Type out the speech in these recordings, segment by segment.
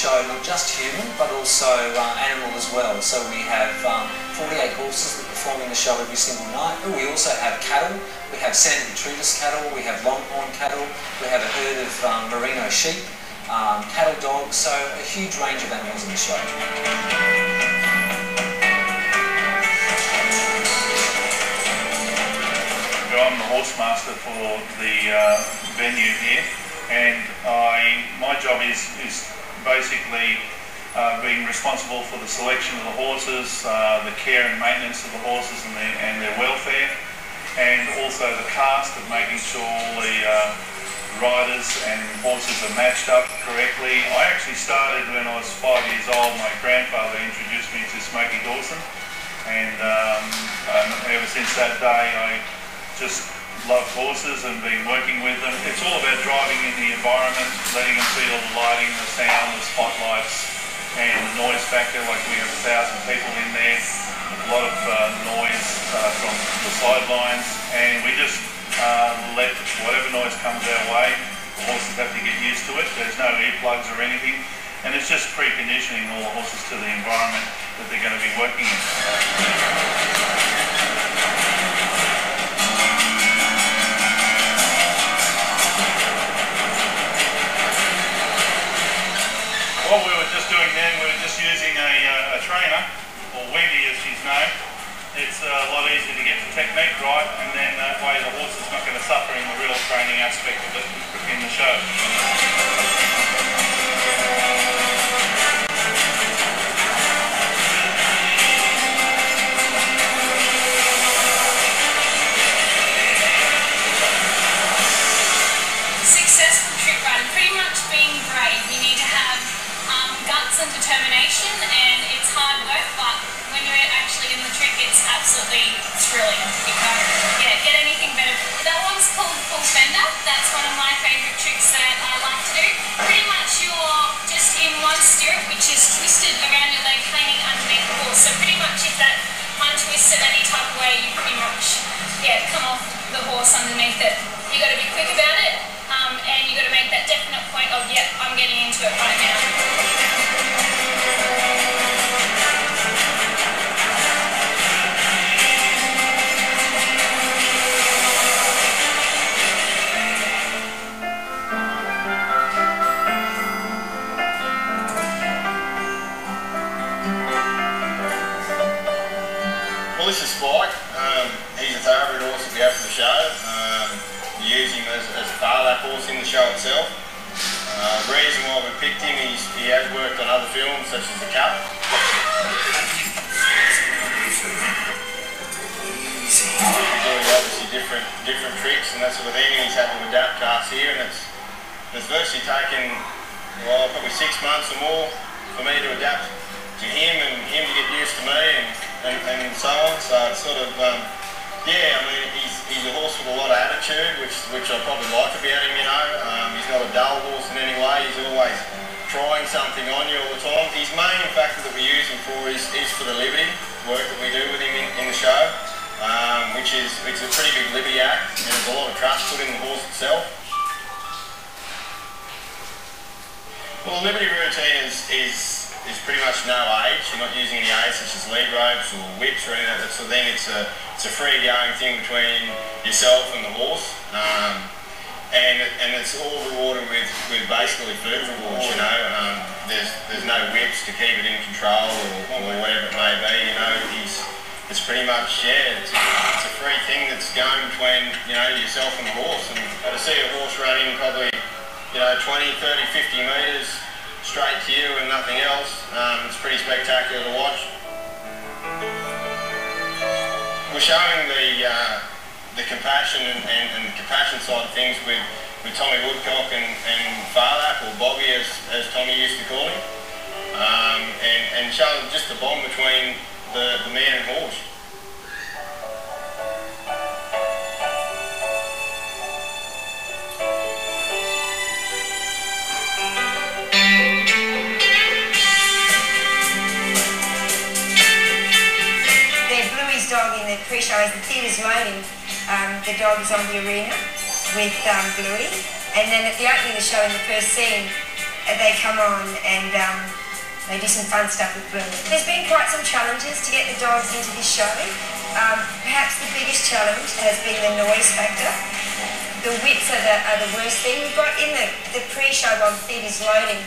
show not just human but also animal as well. So we have 48 horses that perform in the show every single night. We also have cattle. We have Santa Gertrudis cattle, we have Longhorn cattle, we have a herd of merino sheep, cattle dogs, so a huge range of animals in the show. I'm the horse master for the venue here, and my job is basically being responsible for the selection of the horses, the care and maintenance of the horses and their welfare, and also the cast of making sure all the riders and horses are matched up correctly. I actually started when I was 5 years old. My grandfather introduced me to Smokey Dawson, and ever since that day I just love horses and been working with them. It's all about driving in the environment, letting them feel the lighting, the sound, the spotlights, and the noise factor. Like we have 1,000 people in there, a lot of noise from the sidelines, and we just let whatever noise comes our way. The horses have to get used to it. There's no earplugs or anything, and it's just preconditioning all the horses to the environment that they're going to be working in. What we were just doing then, we were just using a trainer, or Wendy as she's known. It's a lot easier to get the technique right, and then that way the horse is not going to suffer in the real training aspect of it in the show. 6 months or more for me to adapt to him and him to get used to me and so on. So it's sort of, yeah, I mean, he's a horse with a lot of attitude, which I probably like about him, you know. He's not a dull horse in any way. He's always trying something on you all the time. His main factor that we use him for is for the liberty work that we do with him in the show, which is it's a pretty big liberty act, and there's a lot of trust put in the horse itself. Well, the liberty routine is pretty much no age. You're not using any aids such as lead ropes or whips or anything like that sort of thing. It's a free going thing between yourself and the horse, and it's all rewarded with basically food rewards. You know, there's no whips to keep it in control or whatever it may be. You know, it's pretty much it's a free thing that's going between yourself and the horse. And to see a horse running probably 20, 30, 50 metres straight to you and nothing else, it's pretty spectacular to watch. We're showing the compassion and the compassion side of things with Tommy Woodcock and Farlap, or Bobby as Tommy used to call him, and showing just the bond between the man and horse. Dog in the pre-show, as the theatre's moaning, the dog is on the arena with Bluey, and then at the opening of the show in the first scene, they come on and they do some fun stuff with Bluey. There's been quite some challenges to get the dogs into this show. Perhaps the biggest challenge has been the noise factor. The whips are the worst thing. We've got in the pre-show while the theatre's loading,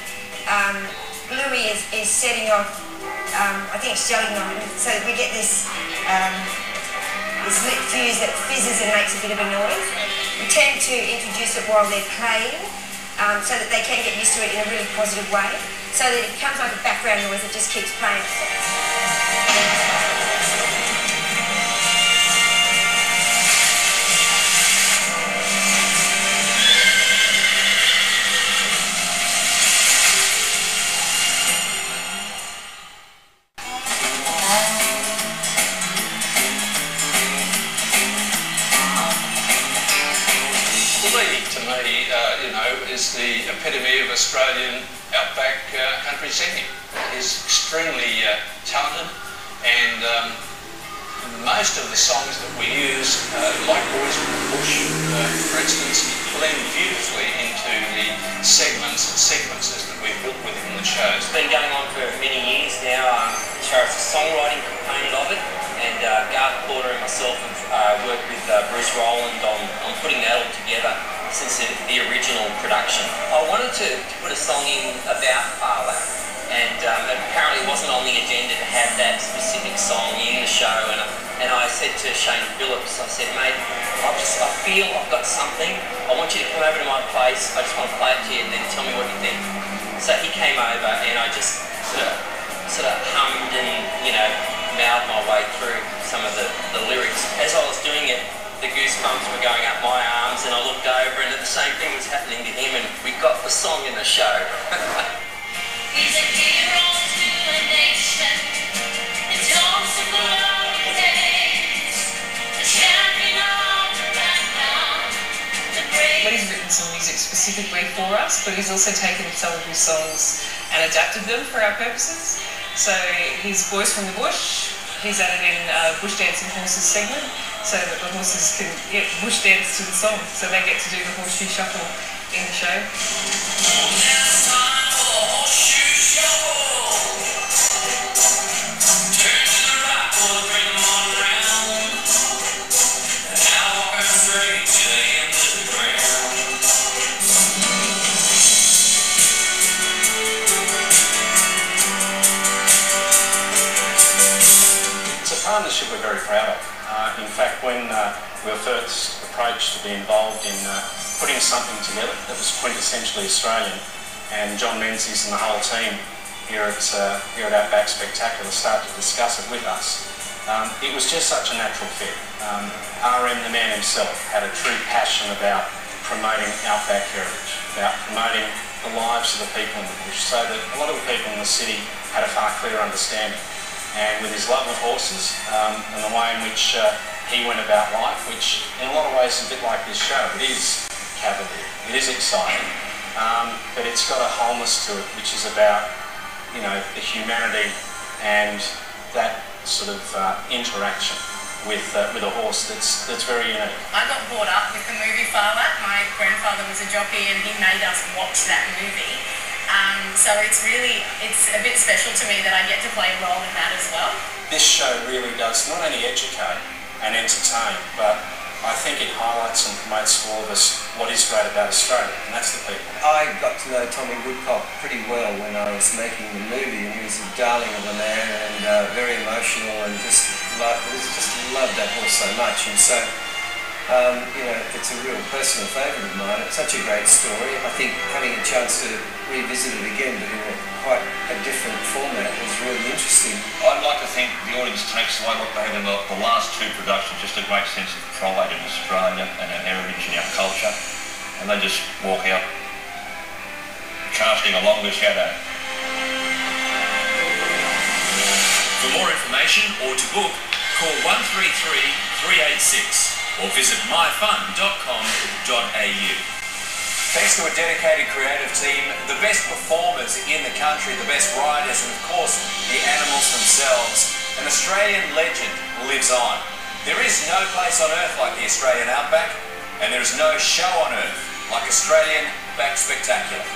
Bluey is setting off, I think it's gelatin, so we get this lit fuse that fizzes and makes a bit of a noise. We tend to introduce it while they're playing, so that they can get used to it in a really positive way, so that it becomes like a background noise that just keeps playing. Is the epitome of Australian outback country singing. He's extremely talented, and most of the songs that we use, like Boys from the Bush, for instance, blend beautifully into the segments and sequences that we've built within the show. It's been going on for many years now, as far as the songwriting component of it, and Garth Porter and myself have worked with Bruce Rowland on putting that all together since the original production. I wanted to put a song in about Parlour, and apparently it wasn't on the agenda to have that specific song in the show, and I said to Shane Phillips, I said, mate, I feel I've got something, I want you to come over to my place, I just want to play it to you and then tell me what you think. So he came over and I just sort of hummed and, mouthed my way through some of the lyrics. As I was doing it, the goosebumps were going up my arms, and I looked over and the same thing was happening to him, and we got the song in the show. He's a hero to a nation, the toast of glory days, the champion of the background, the brave. He's written some music specifically for us, but he's also taken some of his songs and adapted them for our purposes. So his Boys from the Bush, he's added in Bush Dancing Horses segment, so that the horses can bush dance to the song, so they get to do the horseshoe shuffle in the show. Now it's time for the horseshoe shuffle. Turn to the right, boys, bring them on around. And now walking straight to the end of the ground. It's a partnership we're very proud of. In fact, when we were first approached to be involved in putting something together that was quintessentially Australian, and John Menzies and the whole team here at Outback Spectacular started to discuss it with us, it was just such a natural fit. RM, the man himself, had a true passion about promoting outback heritage, about promoting the lives of the people in the bush, so that a lot of the people in the city had a far clearer understanding. And with his love of horses and the way in which he went about life, which in a lot of ways is a bit like this show. It is cavalier, it is exciting, but it's got a wholeness to it, which is about, the humanity and that sort of interaction with a horse that's very unique. I got brought up with the movie Father. My grandfather was a jockey and he made us watch that movie. So it's a bit special to me that I get to play a role in that as well. This show really does not only educate and entertain, but I think it highlights and promotes for all of us what is great about Australia, and that's the people. I got to know Tommy Woodcock pretty well when I was making the movie, and he was a darling of a man and very emotional, and just loved that horse so much. And so it's a real personal favourite of mine. It's such a great story. I think having a chance to revisit it again, but in quite a different format, was really interesting. I'd like to think the audience takes away what they had in the last two productions, just a great sense of pride in Australia and our heritage and our culture, and they just walk out casting a longer shadow. For more information or to book, call 133 386 or visit myfun.com.au. Thanks to a dedicated creative team, the best performers in the country, the best riders, and of course the animals themselves, an Australian legend lives on. There is no place on earth like the Australian Outback, and there is no show on earth like Australian Outback Spectacular.